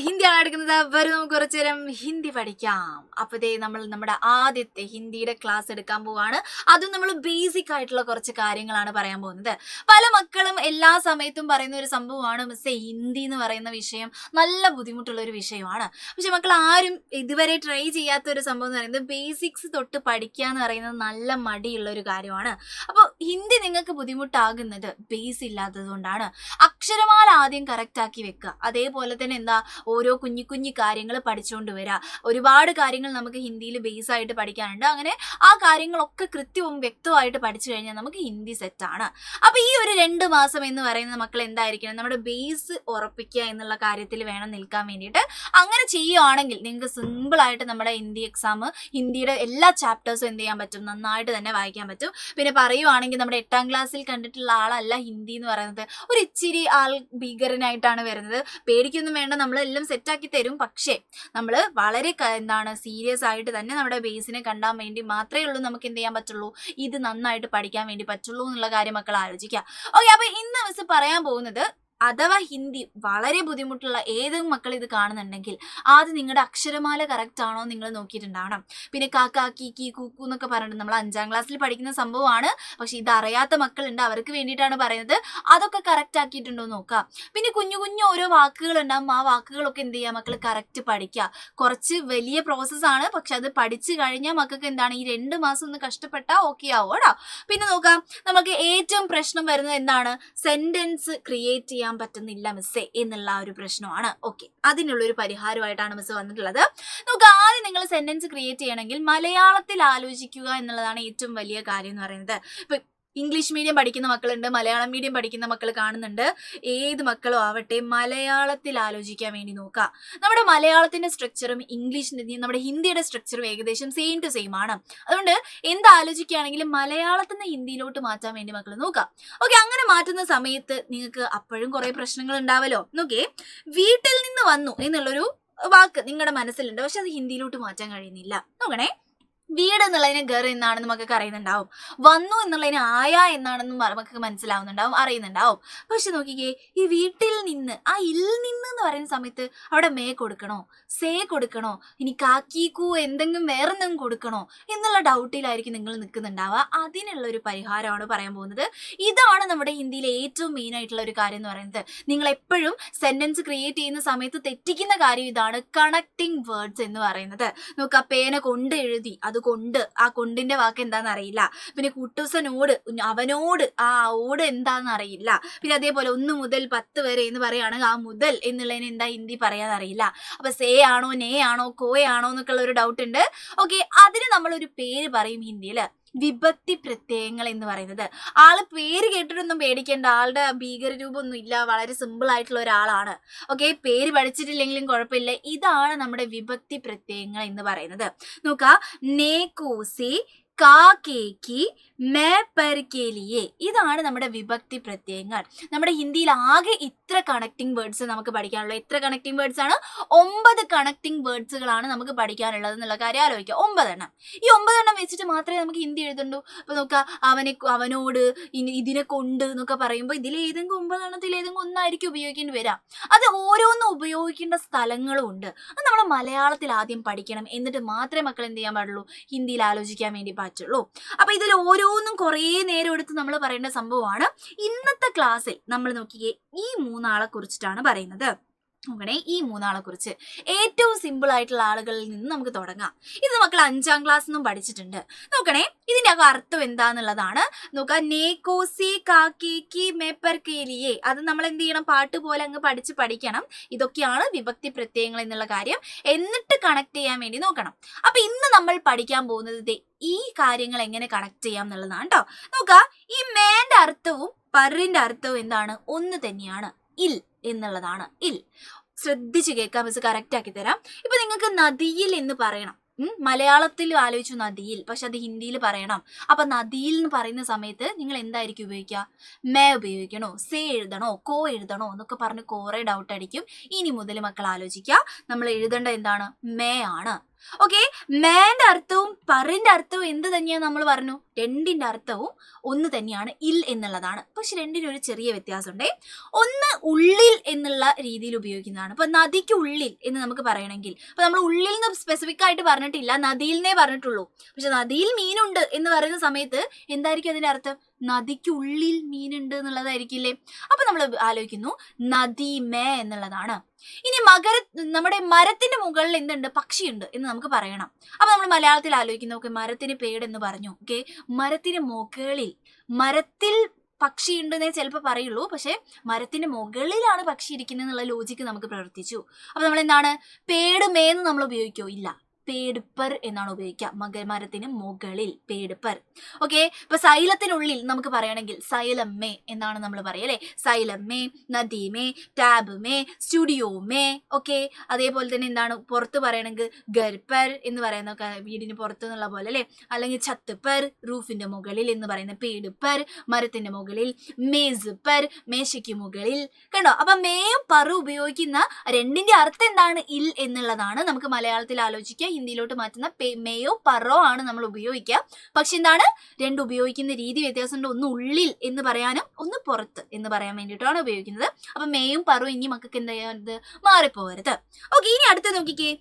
ഹിന്ദിയാണ് എടുക്കുന്നത്. വരും നമുക്ക് കുറച്ചു നേരം ഹിന്ദി പഠിക്കാം. അപ്പതേ നമ്മൾ നമ്മുടെ ആദ്യത്തെ ഹിന്ദിയുടെ ക്ലാസ് എടുക്കാൻ പോവാണ്. അതും നമ്മൾ ബേസിക് ആയിട്ടുള്ള കുറച്ച് കാര്യങ്ങളാണ് പറയാൻ പോകുന്നത്. പല മക്കളും എല്ലാ സമയത്തും പറയുന്ന ഒരു സംഭവമാണ്, മിസ്സേ ഹിന്ദി എന്ന് പറയുന്ന വിഷയം നല്ല ബുദ്ധിമുട്ടുള്ള ഒരു വിഷയമാണ്. പക്ഷെ മക്കൾ ആരും ഇതുവരെ ട്രൈ ചെയ്യാത്ത ഒരു സംഭവം എന്ന് പറയുന്നത് ബേസിക്സ് തൊട്ട് പഠിക്കുക എന്ന് പറയുന്നത് നല്ല മടിയുള്ള ഒരു കാര്യമാണ്. അപ്പോൾ ഹിന്ദി നിങ്ങൾക്ക് ബുദ്ധിമുട്ടാകുന്നത് ബേസ് ഇല്ലാത്തത് കൊണ്ടാണ്. അക്ഷരമാല ആദ്യം കറക്റ്റ് ആക്കി വെക്കുക. അതേപോലെ തന്നെ ഓരോ കുഞ്ഞു കുഞ്ഞു കാര്യങ്ങൾ പഠിച്ചുകൊണ്ട് വരിക. ഒരുപാട് കാര്യങ്ങൾ നമുക്ക് ഹിന്ദിയിൽ ബേസ് ആയിട്ട് പഠിക്കാനുണ്ട്. അങ്ങനെ ആ കാര്യങ്ങളൊക്കെ കൃത്യവും വ്യക്തമായിട്ട് പഠിച്ചു കഴിഞ്ഞാൽ നമുക്ക് ഹിന്ദി സെറ്റാണ്. അപ്പൊ ഈ ഒരു 2 മാസം എന്ന് പറയുന്ന മക്കൾ എന്തായിരിക്കണം, നമ്മുടെ ബേസ് ഉറപ്പിക്കുക എന്നുള്ള കാര്യത്തിൽ വേണം നിൽക്കാൻ വേണ്ടിയിട്ട്. അങ്ങനെ ചെയ്യുവാണെങ്കിൽ നിങ്ങൾക്ക് സിമ്പിൾ ആയിട്ട് നമ്മുടെ ഹിന്ദി എക്സാം, ഹിന്ദിയുടെ എല്ലാ ചാപ്റ്റേഴ്സും എന്ത് ചെയ്യാൻ പറ്റും, നന്നായിട്ട് തന്നെ വായിക്കാൻ പറ്റും. പിന്നെ പറയുവാണെങ്കിൽ നമ്മുടെ 8ാം ക്ലാസ്സിൽ കണ്ടിട്ടുള്ള ആളല്ല ഹിന്ദി എന്ന് പറയുന്നത്. ഒരു ഇച്ചിരി ആൾ ഭീകരനായിട്ടാണ് വരുന്നത്. പേടിക്കൊന്നും വേണ്ട, നമ്മളെല്ലാം സെറ്റാക്കി തരും. പക്ഷേ നമ്മൾ വളരെ സീരിയസ് ആയിട്ട് തന്നെ നമ്മുടെ ബേസിനെ കണ്ടാൻ വേണ്ടി മാത്രമേ ഉള്ളൂ നമുക്ക് എന്ത് ചെയ്യാൻ പറ്റുള്ളൂ, ഇത് നന്നായിട്ട് പഠിക്കാൻ വേണ്ടി പറ്റുള്ളൂ എന്നുള്ള കാര്യം മക്കൾ ആലോചിക്കുക. ഓക്കെ, അപ്പൊ ഇന്ന് മിസ് പറയാൻ പോകുന്നത്, അഥവാ ഹിന്ദി വളരെ ബുദ്ധിമുട്ടുള്ള ഏതെങ്കിലും മക്കൾ ഇത് കാണുന്നുണ്ടെങ്കിൽ ആദ്യം നിങ്ങളുടെ അക്ഷരമാല കറക്റ്റ് ആണോ നിങ്ങൾ നോക്കിയിട്ടുണ്ടാവണം. പിന്നെ കാക്ക, കീക്കി, കൂക്കു എന്നൊക്കെ പറഞ്ഞിട്ട് നമ്മൾ 5ാം ക്ലാസ്സിൽ പഠിക്കുന്ന സംഭവമാണ്. പക്ഷെ ഇത് അറിയാത്ത മക്കളുണ്ട്, അവർക്ക് വേണ്ടിയിട്ടാണ് പറയുന്നത്. അതൊക്കെ കറക്റ്റ് ആക്കിയിട്ടുണ്ടോ നോക്കുക. പിന്നെ കുഞ്ഞു കുഞ്ഞു ഓരോ വാക്കുകൾ ഉണ്ടാകും, ആ വാക്കുകളൊക്കെ എന്ത് ചെയ്യുക, മക്കൾ കറക്റ്റ് പഠിക്കുക. കുറച്ച് വലിയ പ്രോസസ്സാണ്, പക്ഷെ അത് പഠിച്ചു കഴിഞ്ഞാൽ മക്കൾക്ക് ഈ 2 മാസം ഒന്ന് കഷ്ടപ്പെട്ടാൽ ഓക്കെ ആവും കേട്ടോ. പിന്നെ നോക്കാം, നമുക്ക് ഏറ്റവും പ്രശ്നം വരുന്നത് എന്താണ്, സെന്റൻസ് ക്രിയേറ്റ് ചെയ്യാൻ പറ്റുന്നില്ല മിസ്സേ എന്നുള്ള ഒരു പ്രശ്നമാണ്. ഓക്കെ, അതിനുള്ളൊരു പരിഹാരമായിട്ടാണ് മിസ് വന്നിട്ടുള്ളത്. നമുക്ക് ആദ്യം നിങ്ങൾ സെന്റൻസ് ക്രിയേറ്റ് ചെയ്യണമെങ്കിൽ മലയാളത്തിൽ ആലോചിക്കുക എന്നുള്ളതാണ് ഏറ്റവും വലിയ കാര്യം എന്ന് പറയുന്നത്. ഇപ്പൊ ഇംഗ്ലീഷ് മീഡിയം പഠിക്കുന്ന മക്കളുണ്ട്, മലയാളം മീഡിയം പഠിക്കുന്ന മക്കൾ കാണുന്നുണ്ട്. ഏത് മക്കളും ആവട്ടെ, മലയാളത്തിൽ ആലോചിക്കാൻ വേണ്ടി നോക്കുക. നമ്മുടെ മലയാളത്തിന്റെ സ്ട്രക്ചറും ഇംഗ്ലീഷിന്റെയും നമ്മുടെ ഹിന്ദിയുടെ സ്ട്രക്ചറും ഏകദേശം സെയിം ടു സെയിം ആണ്. അതുകൊണ്ട് എന്ത് ആലോചിക്കുകയാണെങ്കിലും മലയാളത്തിൽ നിന്ന് ഹിന്ദിയിലോട്ട് മാറ്റാൻ വേണ്ടി മക്കൾ നോക്കുക. ഓക്കെ, അങ്ങനെ മാറ്റുന്ന സമയത്ത് നിങ്ങൾക്ക് അപ്പോഴും കുറെ പ്രശ്നങ്ങൾ ഉണ്ടാവല്ലോ. നോക്കേ, വീട്ടിൽ നിന്ന് വന്നു എന്നുള്ളൊരു വാക്ക് നിങ്ങളുടെ മനസ്സിലുണ്ട്, പക്ഷെ അത് ഹിന്ദിയിലോട്ട് മാറ്റാൻ കഴിയുന്നില്ല. നോക്കണേ, വീട് എന്നുള്ളതിന് ഗർ എന്നാണെന്ന് മക്കൾക്ക് അറിയുന്നുണ്ടാവും, വന്നു എന്നുള്ളതിന് ആയ എന്നാണെന്നും മക്കൾക്ക് മനസ്സിലാവുന്നുണ്ടാവും, അറിയുന്നുണ്ടാവും. പക്ഷെ നോക്കിക്കേ, ഈ വീട്ടിൽ നിന്ന്, ആ ഇൽ നിന്ന് എന്ന് പറയുന്ന സമയത്ത് അവിടെ മേ കൊടുക്കണോ, സേ കൊടുക്കണോ, ഇനി കാക്കി കൂ എന്തെങ്കിലും വേറെന്തെങ്കിലും കൊടുക്കണോ എന്നുള്ള ഡൗട്ടിലായിരിക്കും നിങ്ങൾ നിൽക്കുന്നുണ്ടാവുക. അതിനുള്ള ഒരു പരിഹാരമാണ് പറയാൻ പോകുന്നത്. ഇതാണ് നമ്മുടെ ഹിന്ദിയിലെ ഏറ്റവും മെയിൻ ആയിട്ടുള്ള ഒരു കാര്യം എന്ന് പറയുന്നത്. നിങ്ങൾ എപ്പോഴും സെന്റൻസ് ക്രിയേറ്റ് ചെയ്യുന്ന സമയത്ത് തെറ്റിക്കുന്ന കാര്യം ഇതാണ്, കണക്റ്റിംഗ് വേർഡ്സ് എന്ന് പറയുന്നത്. നോക്കുക, പേന കൊണ്ട് എഴുതി, കൊണ്ട്, ആ കൊണ്ടിന്റെ വാക്ക് എന്താണെന്ന് അറിയില്ല. പിന്നെ കുട്ടൂസനോട്, അവനോട്, ആ ഓട് എന്താണെന്ന് അറിയില്ല. പിന്നെ അതേപോലെ 1 മുതൽ 10 വരെ എന്ന് പറയുകയാണെങ്കിൽ ആ മുതൽ എന്നുള്ളതിന് എന്താ ഹിന്ദി പറയാൻ അറിയില്ല. അപ്പൊ സേ ആണോ, നേ ആണോ, കോയ ആണോ എന്നൊക്കെയുള്ള ഒരു ഡൗട്ട് ഉണ്ട്. ഓക്കെ, അതിന് നമ്മളൊരു പേര് പറയും ഹിന്ദിയിൽ, വിഭക്തി പ്രത്യയങ്ങൾ എന്ന് പറയുന്നത്. ആള് പേര് കേട്ടിട്ടൊന്നും പേടിക്കേണ്ട, ആളുടെ ഭീകര രൂപമൊന്നും ഇല്ല, വളരെ സിമ്പിൾ ആയിട്ടുള്ള ഒരാളാണ്. ഓക്കെ, പേര് പഠിച്ചിട്ടില്ലെങ്കിലും കുഴപ്പമില്ല. ഇതാണ് നമ്മുടെ വിഭക്തി പ്രത്യയങ്ങൾ എന്ന് പറയുന്നത്. നോക്കുക, നേക്കൂസി, കാക്കേക്കി, മേ പർ കെ ലിയെ, ഇതാണ് നമ്മുടെ വിഭക്തി പ്രത്യയങ്ങൾ. നമ്മുടെ ഹിന്ദിയിൽ ആകെ ഇത്ര കണക്റ്റിംഗ് വേർഡ്സ് നമുക്ക് പഠിക്കാനുള്ളത്. എത്ര കണക്റ്റിംഗ് വേർഡ്സ് ആണ്? 9 കണക്റ്റിംഗ് വേർഡ്സുകളാണ് നമുക്ക് പഠിക്കാനുള്ളത് എന്നുള്ള കാര്യം ആലോചിക്കുക. 9 എണ്ണം. ഈ 9 എണ്ണം വെച്ചിട്ട് മാത്രമേ നമുക്ക് ഹിന്ദി എഴുതുള്ളൂ. അപ്പൊ നോക്കുക, അവനോട്, ഇനി ഇതിനെ കൊണ്ട് എന്നൊക്കെ പറയുമ്പോൾ ഇതിൽ ഏതെങ്കിലും 9 എണ്ണത്തിൽ ഏതെങ്കിലും ഒന്നായിരിക്കും ഉപയോഗിക്കേണ്ടി വരാം. അത് ഓരോന്നും ഉപയോഗിക്കേണ്ട സ്ഥലങ്ങളും ഉണ്ട്. അത് നമ്മൾ മലയാളത്തിൽ ആദ്യം പഠിക്കണം, എന്നിട്ട് മാത്രമേ മക്കൾ എന്ത് ചെയ്യാൻ പാടുള്ളൂ, ഹിന്ദിയിൽ ആലോചിക്കാൻ വേണ്ടി പറ്റുള്ളൂ. അപ്പൊ ഇതിൽ ഓരോന്നും കുറേ നേരം എടുത്ത് നമ്മൾ പറയേണ്ട സംഭവമാണ്. ഇന്നത്തെ ക്ലാസ്സിൽ നമ്മൾ നോക്കിയേ, ഈ 3 ആളെ കുറിച്ചിട്ടാണ് പറയുന്നത്. നോക്കണേ, ഈ 3 ആളെ കുറിച്ച് ഏറ്റവും സിമ്പിൾ ആയിട്ടുള്ള ആളുകളിൽ നിന്ന് നമുക്ക് തുടങ്ങാം. ഇത് മക്കൾ 5ാം ക്ലാസ്സിൽ നിന്നും പഠിച്ചിട്ടുണ്ട്. നോക്കണേ, ഇതിന്റെ അർത്ഥം എന്താന്നുള്ളതാണ്. നോക്കുക, നേക്കോസി കാക്കേക്കി മേപ്പർ കേലിയെ, അത് നമ്മൾ എന്ത് ചെയ്യണം, പാട്ട് പോലെ അങ്ങ് പഠിക്കണം. ഇതൊക്കെയാണ് വിഭക്തി പ്രത്യയങ്ങൾ എന്നുള്ള കാര്യം. എന്നിട്ട് കണക്ട് ചെയ്യാൻ വേണ്ടി നോക്കണം. അപ്പൊ ഇന്ന് നമ്മൾ പഠിക്കാൻ പോകുന്നത് ഈ കാര്യങ്ങൾ എങ്ങനെ കണക്ട് ചെയ്യാം എന്നുള്ളതാണ് കേട്ടോ. നോക്കുക, ഈ മേന്റെ അർത്ഥവും പറിന്റെ അർത്ഥവും എന്താണ്, ഒന്ന് തന്നെയാണ്, ഇൽ എന്നുള്ളതാണ്. ഇൽ ശ്രദ്ധിച്ച് കേൾക്കാം, മിസ് കറക്റ്റ് ആക്കി തരാം. ഇപ്പൊ നിങ്ങൾക്ക് നദിയിൽ എന്ന് പറയണം, മലയാളത്തിൽ ആലോചിച്ചു നദിയിൽ, പക്ഷെ അത് ഹിന്ദിയിൽ പറയണം. അപ്പൊ നദിയിൽ എന്ന് പറയുന്ന സമയത്ത് നിങ്ങൾ എന്തായിരിക്കും ഉപയോഗിക്കുക, മേ ഉപയോഗിക്കണോ, സേ എഴുതണോ, കോ എഴുതണോ എന്നൊക്കെ പറഞ്ഞ് കുറെ ഡൗട്ട് അടിക്കും. ഇനി മുതൽ മക്കൾ ആലോചിക്കുക, നമ്മൾ എഴുതേണ്ട എന്താണ്, മേ ആണ്. ഓക്കെ, മേന്റെ അർത്ഥവും പറന്റെ അർത്ഥവും എന്ത് തന്നെയാണ് നമ്മൾ പറഞ്ഞു, രണ്ടിന്റെ അർത്ഥവും ഒന്ന് തന്നെയാണ്, ഇൽ എന്നുള്ളതാണ്. പക്ഷെ രണ്ടിനും ഒരു ചെറിയ വ്യത്യാസമുണ്ടേ. ഒന്ന് ഉള്ളിൽ എന്നുള്ള രീതിയിൽ ഉപയോഗിക്കുന്നതാണ്. ഇപ്പൊ നദിക്ക് ഉള്ളിൽ എന്ന് നമുക്ക് പറയണമെങ്കിൽ, അപ്പൊ നമ്മൾ ഉള്ളിൽ നിന്ന് സ്പെസിഫിക് ആയിട്ട് പറഞ്ഞിട്ടില്ല, നദിയിൽന്നേ പറഞ്ഞിട്ടുള്ളൂ. പക്ഷെ നദിയിൽ മീനുണ്ട് എന്ന് പറയുന്ന സമയത്ത് എന്തായിരിക്കും അതിന്റെ അർത്ഥം, നദിക്ക് ഉള്ളിൽ മീനുണ്ട് എന്നുള്ളതായിരിക്കില്ലേ. അപ്പൊ നമ്മൾ ആലോചിക്കുന്നു നദി മേ എന്നുള്ളതാണ്. ഇനി നമ്മുടെ മരത്തിന്റെ മുകളിൽ എന്തുണ്ട്, പക്ഷിയുണ്ട് എന്ന് നമുക്ക് പറയണം. അപ്പൊ നമ്മൾ മലയാളത്തിൽ ആലോചിക്കുന്നു, ഓക്കെ മരത്തിന് പേടെന്ന് പറഞ്ഞു, ഓക്കെ മരത്തിന് മുകളിൽ, മരത്തിൽ പക്ഷിയുണ്ടെന്നേ ചിലപ്പോൾ പറയുള്ളൂ, പക്ഷെ മരത്തിന്റെ മുകളിലാണ് പക്ഷി ഇരിക്കുന്നത് എന്നുള്ള ലോജിക്ക് നമുക്ക് പ്രവർത്തിച്ചു. അപ്പൊ നമ്മൾ എന്താണ്, പേട് മേന്ന് നമ്മൾ ഉപയോഗിക്കോ, ഇല്ല, പേടുപ്പർ എന്നാണ് ഉപയോഗിക്കുക, മരത്തിന് മുകളിൽ പേടുപ്പർ. ഓക്കെ, ഇപ്പൊ സൈലത്തിനുള്ളിൽ നമുക്ക് പറയണമെങ്കിൽ സൈലമ്മേ എന്നാണ് നമ്മൾ പറയുക അല്ലെ, സൈലമ്മേ, നദീമേ, ടാബുമേ, സ്റ്റുഡിയോമേ. ഓക്കെ, അതേപോലെ തന്നെ എന്താണ് പുറത്ത് പറയണമെങ്കിൽ ഗർപ്പർ എന്ന് പറയുന്ന വീടിന് പുറത്ത് എന്നുള്ള പോലെ അല്ലെ, അല്ലെങ്കിൽ ഛത്തുപ്പർ റൂഫിന്റെ മുകളിൽ എന്ന് പറയുന്ന പേടുപ്പർ, മരത്തിന്റെ മുകളിൽ മേസുപ്പർ മേശയ്ക്ക് മുകളിൽ. കണ്ടോ, അപ്പൊ മേയും പറും ഉപയോഗിക്കുന്ന രണ്ടിന്റെ അർത്ഥം എന്താണ്, ഇൽ എന്നുള്ളതാണ്. നമുക്ക് മലയാളത്തിൽ ആലോചിക്കുക, ഹിന്ദിയിലോട്ട് മാറ്റുന്ന മേയോ പറോ ആണ് നമ്മൾ ഉപയോഗിക്കുക. പക്ഷെ എന്താണ്, രണ്ട് ഉപയോഗിക്കുന്ന രീതി വ്യത്യാസമുണ്ട്. ഒന്ന് ഉള്ളിൽ എന്ന് പറയാനും ഒന്ന് പുറത്ത് എന്ന് പറയാൻ വേണ്ടിയിട്ടാണ് ഉപയോഗിക്കുന്നത്. അപ്പൊ മേയും പറോ ഇനി മക്കൾക്ക് എന്താ ചെയ്യരുത്, മാറിപ്പോകരുത്. ഓക്കെ, ഇനി അടുത്ത് നോക്കിക്കേ,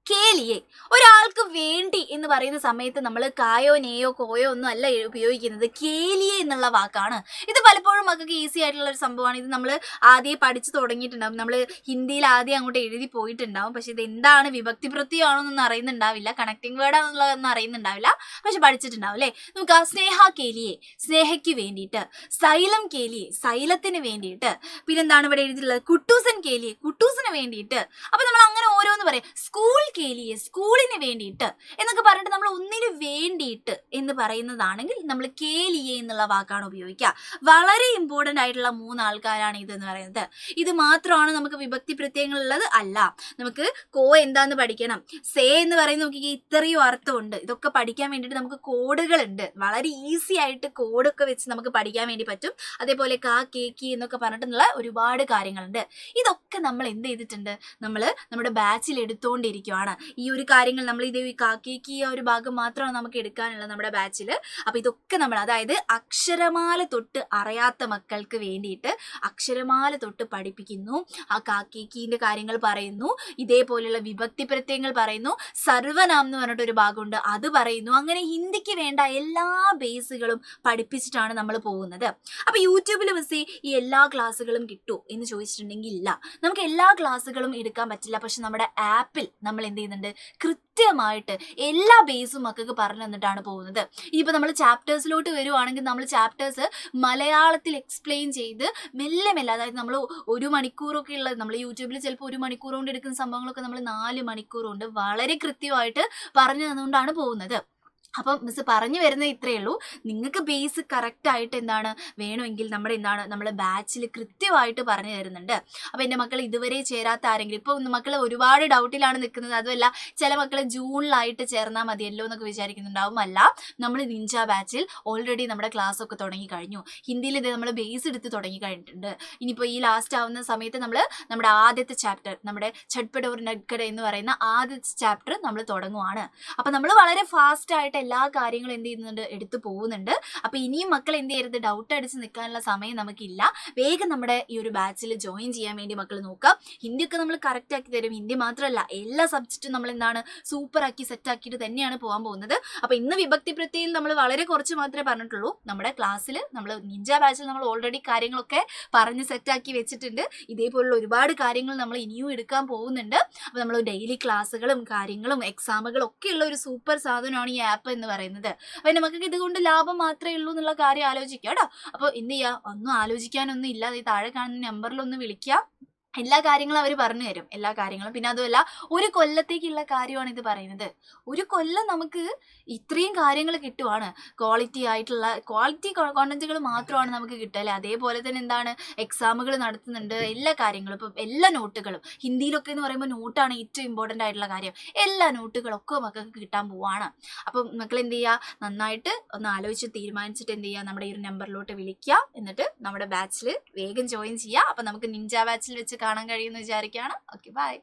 കേലിയെ. ഒരാൾക്ക് വേണ്ടി എന്ന് പറയുന്ന സമയത്ത് നമ്മൾ കായോ നെയോ കോയോ ഒന്നും അല്ല ഉപയോഗിക്കുന്നത്, കേലിയെ എന്നുള്ള വാക്കാണ്. ഇത് പലപ്പോഴും മക്കൾക്ക് ഈസി ആയിട്ടുള്ള ഒരു സംഭവമാണ്. ഇത് നമ്മൾ ആദ്യം പഠിച്ചു തുടങ്ങിയിട്ടുണ്ടാവും, നമ്മൾ ഹിന്ദിയിൽ ആദ്യം അങ്ങോട്ട് എഴുതി പോയിട്ടുണ്ടാവും. പക്ഷെ ഇത് എന്താണ്, വിഭക്തി പ്രത്യയമാണോന്നൊന്നും അറിയുന്നുണ്ടാവില്ല, കണക്ടിങ് വേർഡ് ആണെന്നുള്ളതൊന്നും അറിയുന്നുണ്ടാവില്ല, പക്ഷെ പഠിച്ചിട്ടുണ്ടാവും അല്ലേ. നമുക്ക് സ്നേഹ കേലിയെ, സ്നേഹയ്ക്ക് വേണ്ടിയിട്ട്, സൈലം കേലിയെ, സൈലത്തിന് വേണ്ടിയിട്ട്, പിന്നെന്താണ് ഇവിടെ എഴുതിയിട്ടുള്ളത്, കുട്ടൂസൻ കേലിയെ, കുട്ടൂസിന് വേണ്ടിയിട്ട്. അപ്പൊ നമ്മൾ അങ്ങനെ ഓരോന്ന് പറയാം, സ്കൂൾ കേലിയെ, സ്കൂളിന് വേണ്ടിയിട്ട് എന്നൊക്കെ പറഞ്ഞിട്ട് നമ്മൾ ഒന്നിനു വേണ്ടിയിട്ട് എന്ന് പറയുന്നതാണെങ്കിൽ നമ്മൾ കേലിയെ എന്നുള്ള വാക്കാണ് ഉപയോഗിക്കുക. വളരെ ഇമ്പോർട്ടന്റ് ആയിട്ടുള്ള 3 ആൾക്കാരാണ് ഇതെന്ന് പറയുന്നത്. ഇത് മാത്രമാണ് നമുക്ക് വിഭക്തി പ്രത്യയങ്ങളുള്ളത് അല്ല. നമുക്ക് കോ എന്താന്ന് പഠിക്കണം, സേ എന്ന് പറയുന്ന നോക്കിക്കേ ഇത്രയും അർത്ഥമുണ്ട്. ഇതൊക്കെ പഠിക്കാൻ വേണ്ടിയിട്ട് നമുക്ക് കോഡുകളുണ്ട്, വളരെ ഈസി ആയിട്ട് കോഡൊക്കെ വെച്ച് നമുക്ക് പഠിക്കാൻ വേണ്ടി പറ്റും. അതേപോലെ കാ കേക്കി എന്നൊക്കെ പറഞ്ഞിട്ടുള്ള ഒരുപാട് കാര്യങ്ങളുണ്ട്. ഇതൊക്കെ നമ്മൾ എന്ത് ചെയ്തിട്ടുണ്ട്, നമ്മൾ നമ്മുടെ ബാച്ചിൽ എടുത്തുകൊണ്ടിരിക്കുകയാണ്. ഈ ഒരു കാര്യങ്ങൾ നമ്മൾ ഇത് കാക്കേക്ക് ഒരു ഭാഗം മാത്രമാണ് നമുക്ക് എടുക്കാനുള്ളത് നമ്മുടെ ബാച്ചിൽ. അപ്പൊ ഇതൊക്കെ നമ്മൾ, അതായത് അക്ഷരമാല തൊട്ട് അറിയാത്ത മക്കൾക്ക് വേണ്ടിയിട്ട് അക്ഷരമാല തൊട്ട് പഠിപ്പിക്കുന്നു. ആ കാക്കേക്കിന്റെ കാര്യങ്ങൾ പറയുന്നു, ഇതേപോലെയുള്ള വിഭക്തി പ്രത്യയങ്ങൾ പറയുന്നു, സർവനാം എന്ന് പറഞ്ഞിട്ട് ഒരു ഭാഗമുണ്ട് അത് പറയുന്നു. അങ്ങനെ ഹിന്ദിക്ക് വേണ്ട എല്ലാ ബേസുകളും പഠിപ്പിച്ചിട്ടാണ് നമ്മൾ പോകുന്നത്. അപ്പൊ യൂട്യൂബിൽ മിസ് ഈ എല്ലാ ക്ലാസ്സുകളും കിട്ടുമോ എന്ന് ചോദിച്ചിട്ടുണ്ടെങ്കിൽ ഇല്ല, നമുക്ക് എല്ലാ ക്ലാസ്സുകളും എടുക്കാൻ പറ്റില്ല. പക്ഷെ നമ്മുടെ ആപ്പിൽ നമ്മൾ എന്ത് ചെയ്യുന്നുണ്ട്, കൃത്യമായിട്ട് എല്ലാ ബേസും മക്കൾക്ക് പറഞ്ഞു തന്നിട്ടാണ് പോകുന്നത്. ഇനിയിപ്പോൾ നമ്മൾ ചാപ്റ്റേഴ്സിലോട്ട് വരുവാണെങ്കിൽ നമ്മൾ ചാപ്റ്റേഴ്സ് മലയാളത്തിൽ എക്സ്പ്ലെയിൻ ചെയ്ത് മെല്ലെ മെല്ലെ, അതായത് നമ്മൾ 1 മണിക്കൂറൊക്കെ ഉള്ളത്, നമ്മൾ യൂട്യൂബിൽ ചിലപ്പോൾ 1 മണിക്കൂർ കൊണ്ട് എടുക്കുന്ന സംഭവങ്ങളൊക്കെ നമ്മൾ 4 മണിക്കൂർ കൊണ്ട് വളരെ കൃത്യമായിട്ട് പറഞ്ഞു തന്നുകൊണ്ടാണ് പോകുന്നത്. അപ്പം മിസ് പറഞ്ഞു വരുന്നത് ഇത്രയേ ഉള്ളൂ. നിങ്ങൾക്ക് ബേസ് കറക്റ്റ് ആയിട്ട് എന്താണ് വേണമെങ്കിൽ നമ്മുടെ ബാച്ചിൽ കൃത്യമായിട്ട് പറഞ്ഞു തരുന്നുണ്ട്. അപ്പം എൻ്റെ മക്കൾ ഇതുവരെ ചേരാത്ത ആരെങ്കിലും, ഇപ്പോൾ മക്കൾ ഒരുപാട് ഡൗട്ടിലാണ് നിൽക്കുന്നത്, അതുമല്ല ചില മക്കൾ ജൂണിലായിട്ട് ചേർന്നാൽ മതിയല്ലോ എന്നൊക്കെ വിചാരിക്കുന്നുണ്ടാവും. അല്ല, നമ്മൾ നിഞ്ച ബാച്ചിൽ ഓൾറെഡി നമ്മുടെ ക്ലാസ് ഒക്കെ തുടങ്ങി കഴിഞ്ഞു. ഹിന്ദിയിൽ ഇത് നമ്മൾ ബേസ് എടുത്ത് തുടങ്ങി കഴിഞ്ഞിട്ടുണ്ട്. ഇനിയിപ്പോൾ ഈ ലാസ്റ്റ് ആവുന്ന സമയത്ത് നമ്മുടെ ആദ്യത്തെ ചാപ്റ്റർ, നമ്മുടെ ഛട്പട് ഓർ നഗ്ഗഡ എന്ന് പറയുന്ന ആദ്യത്തെ ചാപ്റ്റർ നമ്മൾ തുടങ്ങുവാണ്. അപ്പം നമ്മൾ വളരെ ഫാസ്റ്റ് ആയിട്ട് എല്ലാ കാര്യങ്ങളും എന്ത് ചെയ്യുന്നുണ്ട്, എടുത്തു പോകുന്നുണ്ട്. അപ്പൊ ഇനിയും മക്കൾ എന്ത് ചെയ്യരുത്, ഡൗട്ട് അടിച്ച് നിൽക്കാനുള്ള സമയം നമുക്കില്ല. വേഗം നമ്മുടെ ഈ ഒരു ബാച്ചിൽ ജോയിൻ ചെയ്യാൻ വേണ്ടി മക്കൾ നോക്കുക. ഹിന്ദിയൊക്കെ നമ്മൾ കറക്റ്റ് ആക്കി തരും. ഹിന്ദി മാത്രമല്ല എല്ലാ സബ്ജക്റ്റും നമ്മൾ എന്താണ് സൂപ്പർ ആക്കി സെറ്റ് ആക്കിയിട്ട് തന്നെയാണ് പോകാൻ പോകുന്നത്. അപ്പൊ ഇന്ന് വിഭക്തി പ്രത്യയിൽ നമ്മൾ വളരെ കുറച്ച് മാത്രമേ പറഞ്ഞിട്ടുള്ളൂ. നമ്മുടെ ക്ലാസ്സിൽ നമ്മൾ നിഞ്ച ബാച്ചിൽ നമ്മൾ ഓൾറെഡി കാര്യങ്ങളൊക്കെ പറഞ്ഞ് സെറ്റാക്കി വെച്ചിട്ടുണ്ട്. ഇതേപോലുള്ള ഒരുപാട് കാര്യങ്ങൾ നമ്മൾ ഇനിയും എടുക്കാൻ പോകുന്നുണ്ട്. അപ്പൊ നമ്മൾ ഡെയിലി ക്ലാസ്സുകളും കാര്യങ്ങളും എക്സാമുകളും ഒക്കെ ഉള്ള ഒരു സൂപ്പർ സാധനമാണ് ഈ ആപ്പ് എന്ന് പറയുന്നത്. അപ്പൊ നമുക്ക് ഇതുകൊണ്ട് ലാഭം മാത്രമേ ഉള്ളൂ എന്നുള്ള കാര്യം ആലോചിക്കുക കേട്ടോ. അപ്പൊ എന്ത് ചെയ്യുക, ഒന്നും ആലോചിക്കാനൊന്നും ഇല്ല, ഈ താഴെ കാണുന്ന നമ്പറിലൊന്ന് വിളിക്കുക, എല്ലാ കാര്യങ്ങളും അവർ പറഞ്ഞു തരും, എല്ലാ കാര്യങ്ങളും. പിന്നെ അതുമല്ല 1 കൊല്ലത്തേക്കുള്ള കാര്യമാണ് ഇത് പറയുന്നത്. 1 കൊല്ലം നമുക്ക് ഇത്രയും കാര്യങ്ങൾ കിട്ടുവാണ്. ക്വാളിറ്റി കോണ്ടന്റുകൾ മാത്രമാണ് നമുക്ക് കിട്ടുക അല്ലേ. അതേപോലെ തന്നെ എന്താണ് എക്സാമുകൾ നടത്തുന്നുണ്ട്, എല്ലാ കാര്യങ്ങളും. ഇപ്പം എല്ലാ നോട്ടുകളും ഹിന്ദിയിലൊക്കെ എന്ന് പറയുമ്പോൾ നോട്ടാണ് ഏറ്റവും ഇമ്പോർട്ടൻ്റ് ആയിട്ടുള്ള കാര്യം. എല്ലാ നോട്ടുകളൊക്കെ മക്കൾക്ക് കിട്ടാൻ പോവാണ്. അപ്പം മക്കൾ എന്ത് ചെയ്യുക, നന്നായിട്ട് ഒന്ന് ആലോചിച്ച് തീരുമാനിച്ചിട്ട് എന്ത് ചെയ്യുക, നമ്മുടെ ഈ ഒരു നമ്പറിലോട്ട് വിളിക്കുക, എന്നിട്ട് നമ്മുടെ ബാച്ചിൽ വേഗം ജോയിൻ ചെയ്യുക. അപ്പം നമുക്ക് നിഞ്ച ബാച്ചിൽ വെച്ച് കാണാൻ കഴിയുമെന്ന് വിചാരിക്കുകയാണ്. Okay, by.